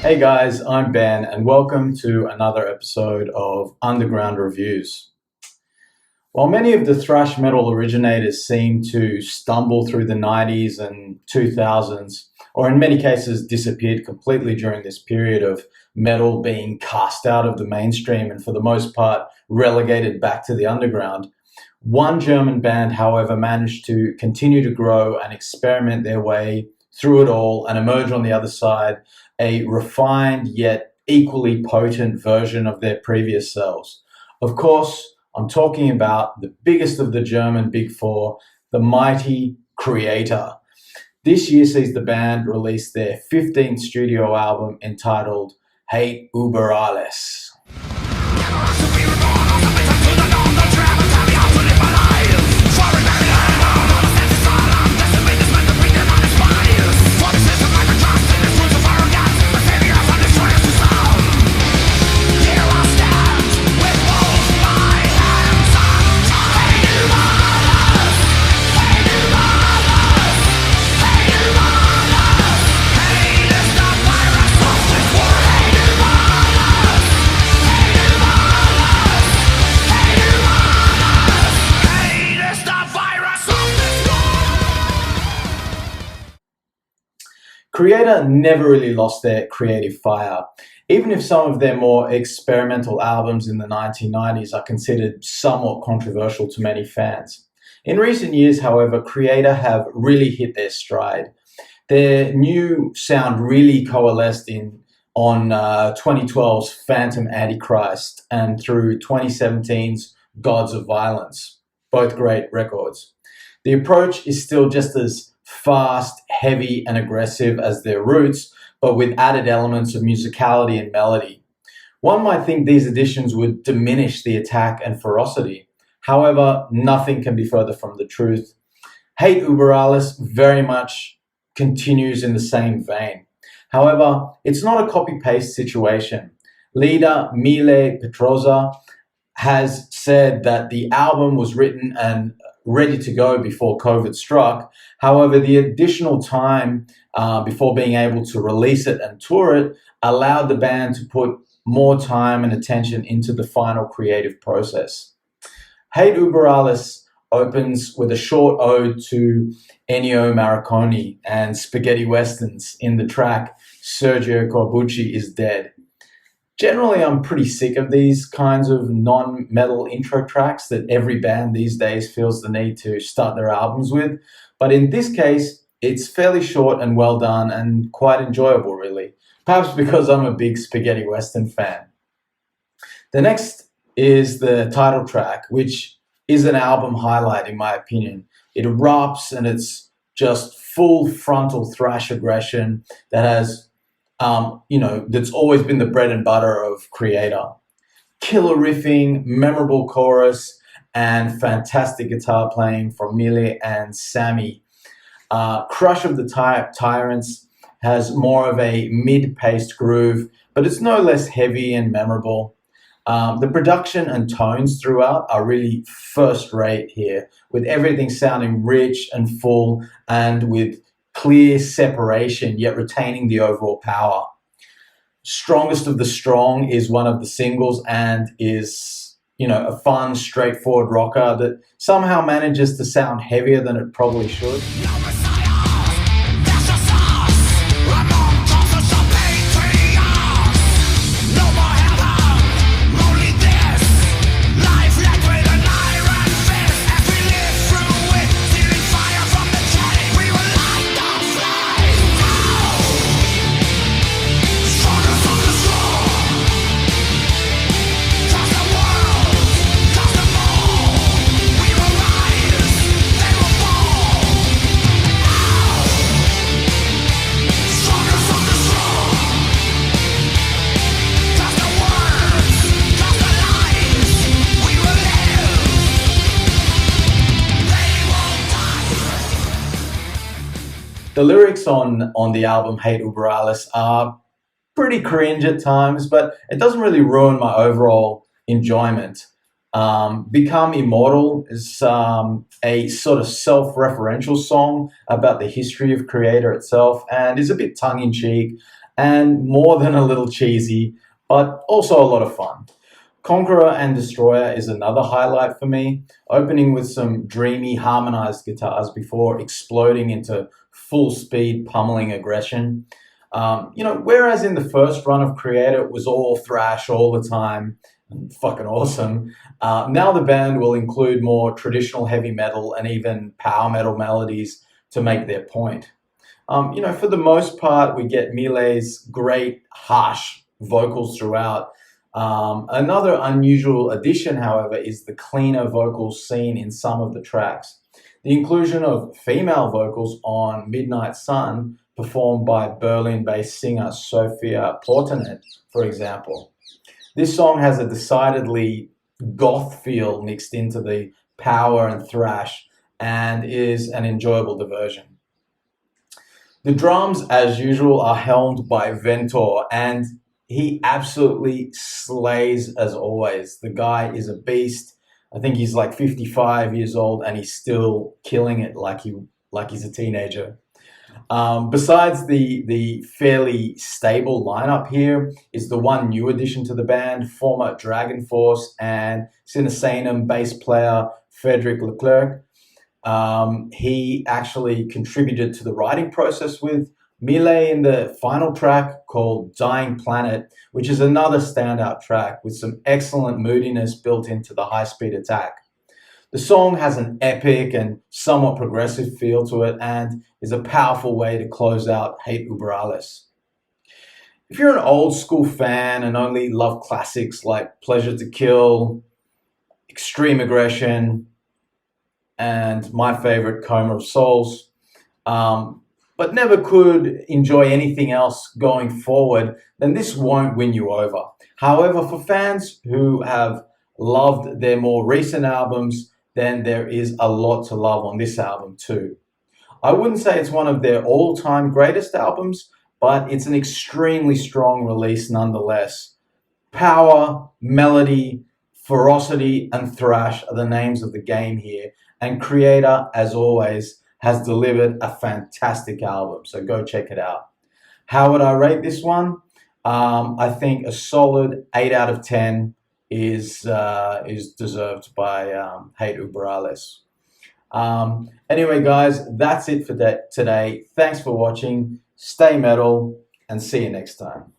Hey guys, I'm Ben and welcome to another episode of Underground Reviews. While many of the thrash metal originators seem to stumble through the 90s and 2000s, or in many cases disappeared completely during this period of metal being cast out of the mainstream and for the most part relegated back to the underground, one German band, however, managed to continue to grow and experiment their way through it all and emerge on the other side a refined yet equally potent version of their previous selves. Of course, I'm talking about the biggest of the German Big Four, the mighty Kreator. This year sees the band release their 15th studio album entitled Über Alles. Kreator never really lost their creative fire. Even if some of their more experimental albums in the 1990s are considered somewhat controversial to many fans. In recent years, however, Kreator have really hit their stride. Their new sound really coalesced on 2012's Phantom Antichrist and through 2017's Gods of Violence, both great records. The approach is still just as fast, heavy, and aggressive as their roots, but with added elements of musicality and melody. One might think these additions would diminish the attack and ferocity. However, nothing can be further from the truth. Über Alles very much continues in the same vein. However, it's not a copy-paste situation. Leader Mile Petroza has said that the album was written and ready to go before COVID struck. However, the additional time before being able to release it and tour it allowed the band to put more time and attention into the final creative process. Über Alles opens with a short ode to Ennio Morricone and spaghetti westerns in the track Sergio Corbucci is Dead. Generally, I'm pretty sick of these kinds of non-metal intro tracks that every band these days feels the need to start their albums with. But in this case, it's fairly short and well done and quite enjoyable, really. Perhaps because I'm a big spaghetti western fan. The next is the title track, which is an album highlight in my opinion. It erupts and it's just full frontal thrash aggression that has that's always been the bread and butter of Kreator. Killer riffing, memorable chorus, and fantastic guitar playing from Mile and Sammy. Crush of the Tyrants has more of a mid-paced groove, but it's no less heavy and memorable. The production and tones throughout are really first-rate here, with everything sounding rich and full and with clear separation, yet retaining the overall power. Strongest of the Strong is one of the singles and is, a fun, straightforward rocker that somehow manages to sound heavier than it probably should. The lyrics on the album Über Alles are pretty cringe at times, but it doesn't really ruin my overall enjoyment. Become Immortal is a sort of self-referential song about the history of Kreator itself and is a bit tongue-in-cheek and more than a little cheesy, but also a lot of fun. Conqueror and Destroyer is another highlight for me, opening with some dreamy harmonized guitars before exploding into full speed pummeling aggression. Whereas in the first run of Kreator it was all thrash all the time, and fucking awesome. Now the band will include more traditional heavy metal and even power metal melodies to make their point. For the most part, we get Miele's great, harsh vocals throughout. Another unusual addition, however, is the cleaner vocals seen in some of the tracks. The inclusion of female vocals on Midnight Sun, performed by Berlin-based singer Sophia Portanet, for example. This song has a decidedly goth feel mixed into the power and thrash and is an enjoyable diversion. The drums, as usual, are helmed by Ventor, and he absolutely slays as always. The guy is a beast. I think he's like 55 years old, and he's still killing it like he's a teenager. Besides the fairly stable lineup here is the one new addition to the band, former Dragon Force and Cynicenum bass player Frederick Leclerc. He actually contributed to the writing process with Miele in the final track called Dying Planet, which is another standout track with some excellent moodiness built into the high-speed attack. The song has an epic and somewhat progressive feel to it and is a powerful way to close out Hate Über Alles. If you're an old school fan and only love classics like Pleasure to Kill, Extreme Aggression, and my favorite, Coma of Souls, but never could enjoy anything else going forward, then this won't win you over. However, for fans who have loved their more recent albums, then there is a lot to love on this album too. I wouldn't say it's one of their all-time greatest albums, but it's an extremely strong release nonetheless. Power, melody, ferocity, and thrash are the names of the game here, and Kreator, as always, has delivered a fantastic album, so go check it out. How would I rate this one? I think a solid 8 out of 10 is deserved by Hate Über Alles. Anyway, guys, that's it for today. Thanks for watching. Stay metal, and see you next time.